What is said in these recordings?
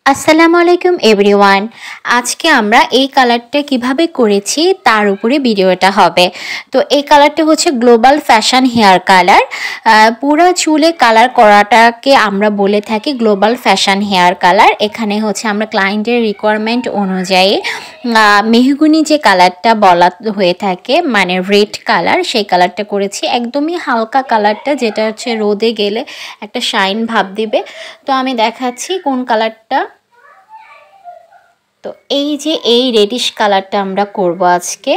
আসসালামু আলাইকুম এভরিওয়ান। আজকে আমরা এই কালারটা কিভাবে করেছি তার উপরে ভিডিওটা হবে। তো এই কালারটা হচ্ছে গ্লোবাল ফ্যাশন হেয়ার কালার। পুরো চুলে কালার করাটাকে আমরা বলে থাকি গ্লোবাল ফ্যাশন হেয়ার কালার। এখানে হচ্ছে আমরা ক্লায়েন্টের রিকোয়ারমেন্ট অনুযায়ী মেহগুনি যে কালারটা বলা হয়ে থাকে মানে রেড কালার, সেই কালারটা করেছি। একদমই হালকা কালারটা, যেটা হচ্ছে রোদে গেলে একটা শাইন ভাব দিবে। তো আমি দেখাচ্ছি কোন কালারটা। তো এই যে এই রেডিশ কালারটা আমরা করব আজকে।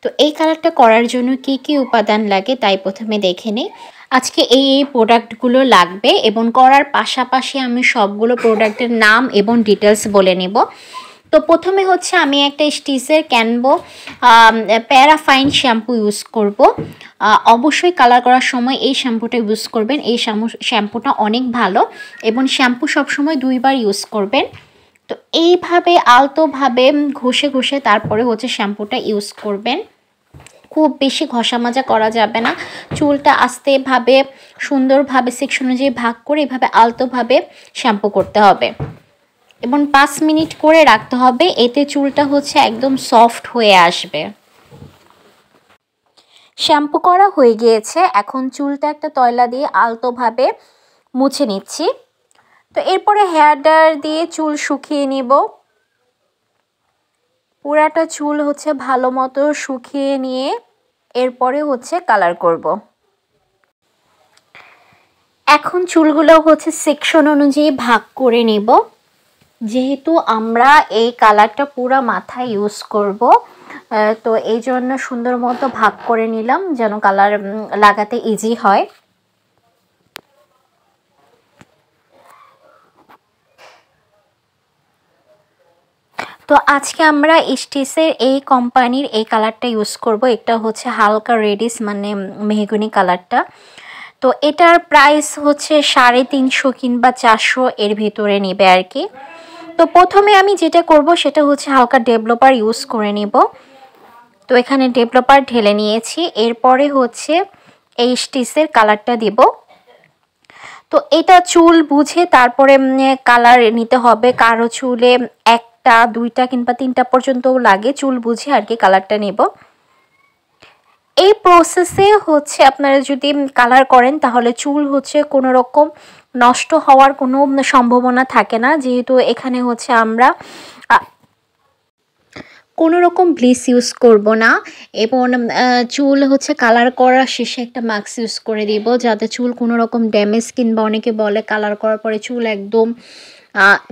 তো এই কালারটা করার জন্য কি কি উপাদান লাগে তাই প্রথমে দেখে নিই। আজকে এই প্রোডাক্টগুলো লাগবে এবং করার পাশাপাশি আমি সবগুলো প্রোডাক্টের নাম এবং ডিটেলস বলে নেব। তো প্রথমে হচ্ছে আমি একটা স্টিচের ক্যানভো প্যারাফাইন শ্যাম্পু ইউজ করব। অবশ্যই কালার করার সময় এই শ্যাম্পুটা ইউজ করবেন। এই শ্যাম্পুটা অনেক ভালো এবং শ্যাম্পু সবসময় দুইবার ইউজ করবেন। তো এইভাবে আলতোভাবে ঘষে ঘষে তারপরে হচ্ছে শ্যাম্পুটা ইউজ করবেন। খুব বেশি ঘষা মাজা করা যাবে না। চুলটা আস্তেভাবে সুন্দরভাবে সেকশন অনুযায়ী ভাগ করে এভাবে আলতোভাবে শ্যাম্পু করতে হবে এবং 5 মিনিট করে রাখতে হবে। এতে চুলটা হচ্ছে একদম সফট হয়ে আসবে। শ্যাম্পু করা হয়ে গিয়েছে, এখন চুলটা একটা তয়লা দিয়ে আলতোভাবে মুছে নিচ্ছি। তো এরপরে হেয়ার ড্রায়ার দিয়ে চুল শুকিয়ে নিব। পুরাটা চুল হচ্ছে ভালো মতো শুকিয়ে নিয়ে এরপরে হচ্ছে কালার করব। এখন চুলগুলো হচ্ছে সেকশন অনুযায়ী ভাগ করে নিব। যেহেতু আমরা এই কালারটা পুরো মাথায় ইউজ করব, তো এই জন্য সুন্দর মতো ভাগ করে নিলাম যেন কালার লাগাতে ইজি হয়। তো আজকে আমরা স্টিচের এই কোম্পানির এই কালারটা ইউজ করব। এটা হচ্ছে হালকা রেডিশ মানে মেহগনি কালারটা। তো এটার প্রাইস হচ্ছে 350 কিংবা 400 এর ভিতরে নেবে আর কি। তো প্রথমে আমি যেটা করব সেটা হচ্ছে হালকা ডেভেলপার ইউজ করে নেব। তো এখানে ডেভেলপার ঢেলে নিয়েছি। এরপরে হচ্ছে এই স্টিচের কালারটা দিব। তো এটা চুল বুঝে তারপরে কালার নিতে হবে। কারো চুলে 1টা 2টা কিংবা 3টা পর্যন্তও লাগে, চুল বুঝে আর কি কালারটা নেব। এই প্রসেসে হচ্ছে আপনারা যদি কালার করেন তাহলে চুল হচ্ছে কোনো রকম নষ্ট হওয়ার কোনো সম্ভাবনা থাকে না, যেহেতু এখানে হচ্ছে আমরা কোনো রকম ব্লিচ ইউজ করব না। এবং চুল হচ্ছে কালার করার শেষে একটা মাস্ক ইউজ করে দিব, যাতে চুল কোনো রকম ড্যামেজ কিংবা অনেকে বলে কালার করার পরে চুল একদম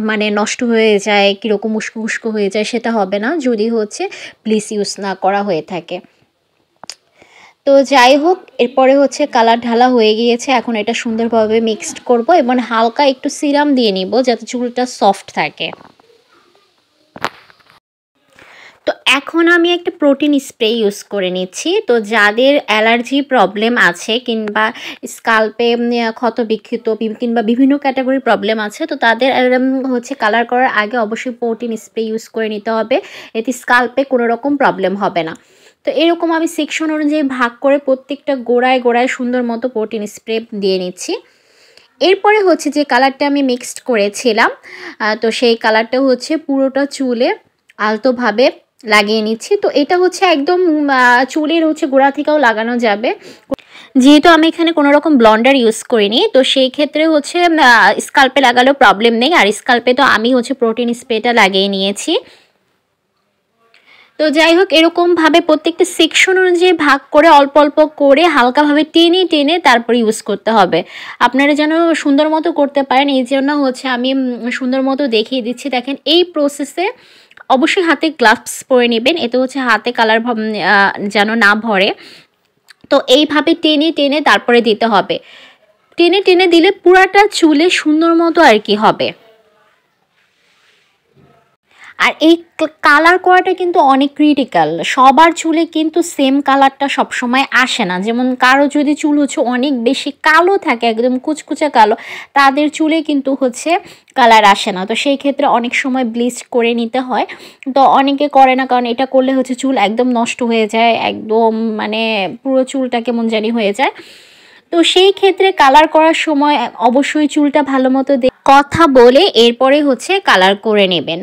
মানে নষ্ট হয়ে যায়, কীরকম উস্কো উস্কো হয়ে যায়, সেটা হবে না যদি হচ্ছে ব্লিচ ইউজ না করা হয়ে থাকে। তো যাই হোক, এরপরে হচ্ছে কালার ঢালা হয়ে গিয়েছে। এখন এটা সুন্দরভাবে মিক্সড করব এবং হালকা একটু সিরাম দিয়ে নিব যাতে চুলটা সফট থাকে। তো এখন আমি একটা প্রোটিন স্প্রে ইউজ করে নিচ্ছি। তো যাদের অ্যালার্জি প্রবলেম আছে কিংবা স্কাল্পে ক্ষত বিক্ষত কিংবা বিভিন্ন ক্যাটাগরির প্রবলেম আছে, তো তাদের হচ্ছে কালার করার আগে অবশ্যই প্রোটিন স্প্রে ইউজ করে নিতে হবে। এতে স্কাল্পে কোনো রকম প্রবলেম হবে না। তো এরকম আমি সেকশন অনুযায়ী ভাগ করে প্রত্যেকটা গোড়ায় গোড়ায় সুন্দর মতো প্রোটিন স্প্রে দিয়ে নিচ্ছি। এরপরে হচ্ছে যে কালারটা আমি মিক্সড করেছিলাম, তো সেই কালারটা হচ্ছে পুরোটা চুলে আলতোভাবে লাগিয়ে নিচ্ছি। তো এটা হচ্ছে একদম চুলের হচ্ছে গোড়া থেকেও লাগানো যাবে, যেহেতু আমি এখানে কোনো রকম ব্লন্ডার ইউজ করিনি। তো সেই ক্ষেত্রে হচ্ছে স্কাল্পে লাগালেও প্রবলেম নেই। আর স্কাল্পে তো আমি হচ্ছে প্রোটিন স্প্রেটা লাগিয়ে নিয়েছি। তো যাই হোক, এরকমভাবে প্রত্যেকটা সেকশন অনুযায়ী ভাগ করে অল্প অল্প করে হালকাভাবে টেনে টেনে তারপর ইউজ করতে হবে। আপনারা যেন সুন্দর মতো করতে পারেন, এই জন্য হচ্ছে আমি সুন্দর মতো দেখিয়ে দিচ্ছি। দেখেন, এই প্রসেসে অবশ্যই হাতে গ্লাভস পরে নেবেন, এতে হচ্ছে হাতে কালার যেন না ভরে। তো এইভাবে টেনে টেনে তারপরে দিতে হবে। টেনে টেনে দিলে পুরাটা চুলে সুন্দর মতো আর কি হবে। আর এই কালার করাটা কিন্তু অনেক ক্রিটিক্যাল। সবার চুলে কিন্তু সেম কালারটা সবসময় আসে না। যেমন কারো যদি চুল হচ্ছে অনেক বেশি কালো থাকে, একদম কুচকুচে কালো, তাদের চুলে কিন্তু হচ্ছে কালার আসে না। তো সেই ক্ষেত্রে অনেক সময় ব্লিচ করে নিতে হয়। তো অনেকে করে না, কারণ এটা করলে হচ্ছে চুল একদম নষ্ট হয়ে যায়, একদম মানে পুরো চুলটা কেমন জানি হয়ে যায়। তো সেই ক্ষেত্রে কালার করার সময় অবশ্যই চুলটা ভালো মতো কথা বলে এরপরে হচ্ছে কালার করে নেবেন।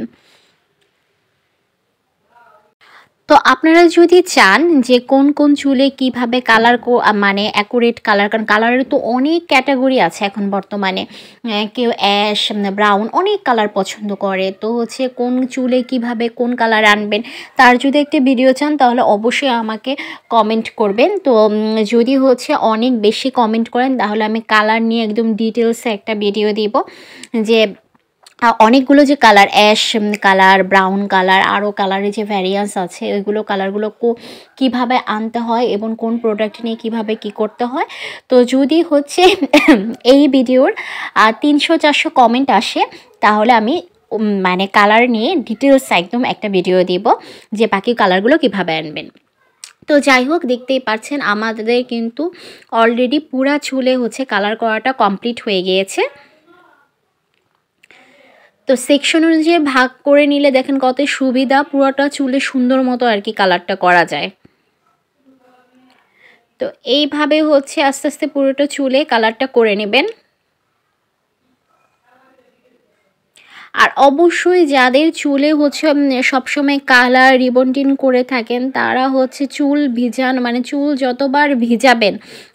তো আপনারা যদি চান যে কোন কোন চুলে কিভাবে কালার মানে অ্যাকুরেট কালার, কারণ কালারের তো অনেক ক্যাটাগরি আছে এখন বর্তমানে, কেউ অ্যাশ, ব্রাউন, অনেক কালার পছন্দ করে। তো হচ্ছে কোন চুলে কিভাবে কোন কালার আনবেন তার যদি একটা ভিডিও চান তাহলে অবশ্যই আমাকে কমেন্ট করবেন। তো যদি হচ্ছে অনেক বেশি কমেন্ট করেন তাহলে আমি কালার নিয়ে একদম ডিটেলসে একটা ভিডিও দিব, যে অনেকগুলো যে colour, ash colour, brown colour, আরও কালারের যে ভ্যারিয়েন্স আছে ওইগুলো কালারগুলো কীভাবে আনতে হয় এবং কোন প্রোডাক্ট নিয়ে কীভাবে কী করতে হয়। তো যদি হচ্ছে এই ভিডিওর 300-400 কমেন্ট আসে তাহলে আমি মানে কালার নিয়ে ডিটেলস একদম একটা ভিডিও দিব যে বাকি কালারগুলো কীভাবে আনবেন। তো যাই হোক, দেখতেই পাচ্ছেন আমাদের কিন্তু অলরেডি পুরা চুলে হচ্ছে কালার করাটা কমপ্লিট হয়ে গিয়েছে। তো সেকশন অনুযায়ী ভাগ করে নিলে দেখেন কত সুবিধা, পুরোটা চুলে সুন্দর মতো আর কি কালারটা করা যায়। তো এইভাবে হচ্ছে আস্তে আস্তে পুরোটা চুলে কালারটা করে নেবেন। আর অবশ্যই যাদের চুলে হচ্ছে সবসময় কালার রিবন্ডিং করে থাকেন তারা হচ্ছে চুল ভিজান, মানে চুল যতবার ভিজাবেন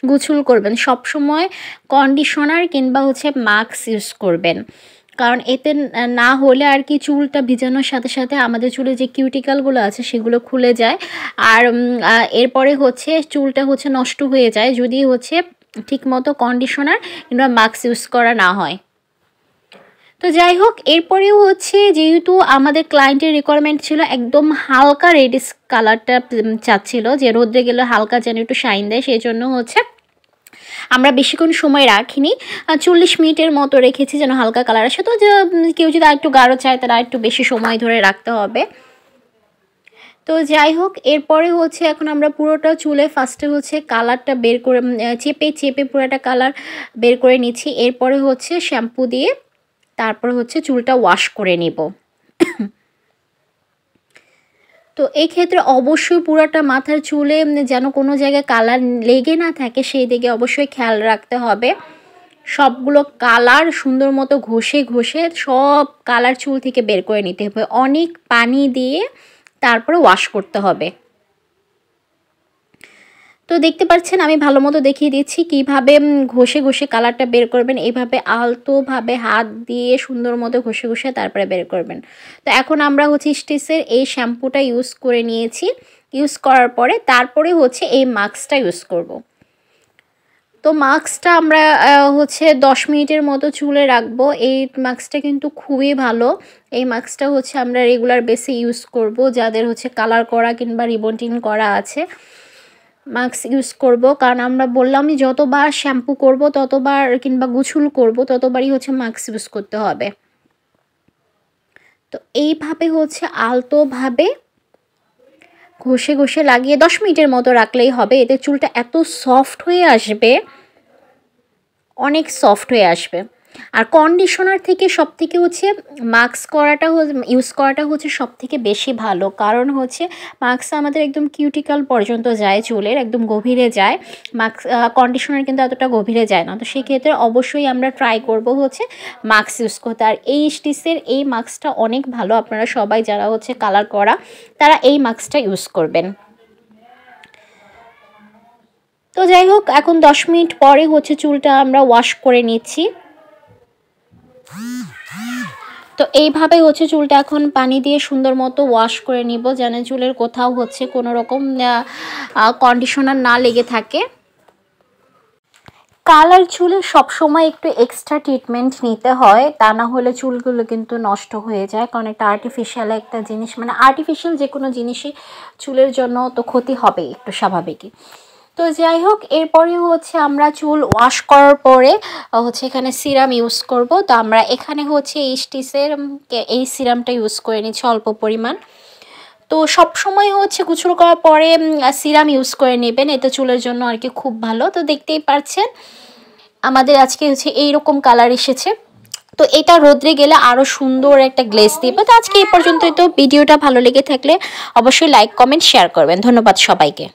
গোসল করবেন সবসময় কন্ডিশনার কিংবা হচ্ছে মাস্ক ইউজ করবেন, কারণ এতে না হলে আর কি চুলটা ভিজানোর সাথে সাথে আমাদের চুলে যে কিউটিক্যালগুলো আছে সেগুলো খুলে যায়, আর এরপরে হচ্ছে চুলটা হচ্ছে নষ্ট হয়ে যায় যদি হচ্ছে ঠিকমতো কন্ডিশনার কিংবা মাস্ক ইউজ করা না হয়। তো যাই হোক, এরপরেও হচ্ছে যেহেতু আমাদের ক্লায়েন্টের রিকোয়ারমেন্ট ছিল একদম হালকা রেডিশ কালারটা চাচ্ছিল, যে রোদ্রে গেলে হালকা যেন একটু শাইন দেয়, সেই জন্য হচ্ছে আমরা বেশিক্ষণ সময় রাখিনি, 40 মিনিটের মতো রেখেছি যেন হালকা কালার আসে। তো যে কেউ যদি একটু গাঢ় চায় তারা একটু বেশি সময় ধরে রাখতে হবে। তো যাই হোক, এরপরে হচ্ছে এখন আমরা পুরোটা চুলে ফার্স্টে হচ্ছে কালারটা বের করে চেপে চেপে পুরোটা কালার বের করে নিচ্ছি। এরপরে হচ্ছে শ্যাম্পু দিয়ে তারপর হচ্ছে চুলটা ওয়াশ করে নিব। তো এই ক্ষেত্রে অবশ্যই পুরোটা মাথার চুলে যেন কোনো জায়গায় কালার লেগে না থাকে সেই দিকে অবশ্যই খেয়াল রাখতে হবে। সবগুলো কালার সুন্দর মতো ঘষে ঘষে সব কালার চুল থেকে বের করে নিতে হবে, অনেক পানি দিয়ে তারপরে ওয়াশ করতে হবে। তো দেখতে পাচ্ছেন আমি ভালো মতো দেখিয়ে দিচ্ছি কিভাবে ঘষে ঘষে কালারটা বের করবেন, এইভাবে আলতোভাবে হাত দিয়ে সুন্দর মতো ঘষে ঘষে তারপরে বের করবেন। তো এখন আমরা হচ্ছে স্টিসের এই শ্যাম্পুটা ইউজ করে নিয়েছি, ইউজ করার পরে তারপরে হচ্ছে এই মাস্কটা ইউজ করব। তো মাস্কটা আমরা হচ্ছে 10 মিনিটের মতো চুলে রাখবো। এই মাস্কটা কিন্তু খুবই ভালো, এই মাস্কটা হচ্ছে আমরা রেগুলার বেসে ইউজ করব যাদের হচ্ছে কালার করা কিংবা রিবন্ডিং করা আছে, মাস্ক ইউজ করব। কারণ আমরা বললামই যতবার শ্যাম্পু করব ততবার কিংবা গোসল করব ততবারই হচ্ছে মাস্ক ইউজ করতে হবে। তো এইভাবে হচ্ছে আলতোভাবে ঘষে ঘষে লাগিয়ে 10 মিনিটের মতো রাখলেই হবে, এতে চুলটা এত সফট হয়ে আসবে, অনেক সফট হয়ে আসবে। আর কন্ডিশনার থেকে সবথেকে হচ্ছে মাস্ক করাটা ইউজ করাটা হচ্ছে সবথেকে বেশি ভালো, কারণ হচ্ছে মাস্ক আমাদের একদম কিউটিক্যাল পর্যন্ত যায়, চুলের একদম গভীরে যায়, মাস্ক কন্ডিশনার কিন্তু এতটা গভীরে যায় না। তো সেক্ষেত্রে অবশ্যই আমরা ট্রাই করব হচ্ছে মাস্ক ইউজ করতে। আর এই স্টিসের এই মাস্কটা অনেক ভালো, আপনারা সবাই যারা হচ্ছে কালার করা তারা এই মাস্কটা ইউজ করবেন। তো যাই হোক, এখন 10 মিনিট পরে হচ্ছে চুলটা আমরা ওয়াশ করে নিচ্ছি। তো এইভাবে হচ্ছে চুলটা এখন পানি দিয়ে সুন্দর মতো ওয়াশ করে নিব যেন চুলের কোথাও হচ্ছে কোনো রকম কন্ডিশনার না লেগে থাকে। কালার চুলে সবসময় একটু এক্সট্রা ট্রিটমেন্ট নিতে হয়, তা না হলে চুলগুলো কিন্তু নষ্ট হয়ে যায়, কারণ এটা আর্টিফিশিয়াল একটা জিনিস, মানে আর্টিফিশিয়াল যে কোনো জিনিসই চুলের জন্য তো ক্ষতি হবে একটু স্বাভাবিকই। তো যাই হোক, এরপরে হচ্ছে আমরা চুল ওয়াশ করার পরে হচ্ছে এখানে সিরাম ইউজ করব। তো আমরা এখানে হচ্ছে স্টিসের এই সিরামটা ইউজ করে নিচ্ছি অল্প পরিমাণ। তো সব সময় হচ্ছে গোসল করার পরে সিরাম ইউজ করে নেবেন, এতে চুলের জন্য আর কি খুব ভালো। তো দেখতেই পাচ্ছেন আমাদের আজকে হচ্ছে এইরকম কালার এসেছে। তো এটা রোদ্রে গেলে আরও সুন্দর একটা গ্লেজ দেবে। তো আজকে এই পর্যন্তই। তো ভিডিওটা ভালো লেগে থাকলে অবশ্যই লাইক কমেন্ট শেয়ার করবেন। ধন্যবাদ সবাইকে।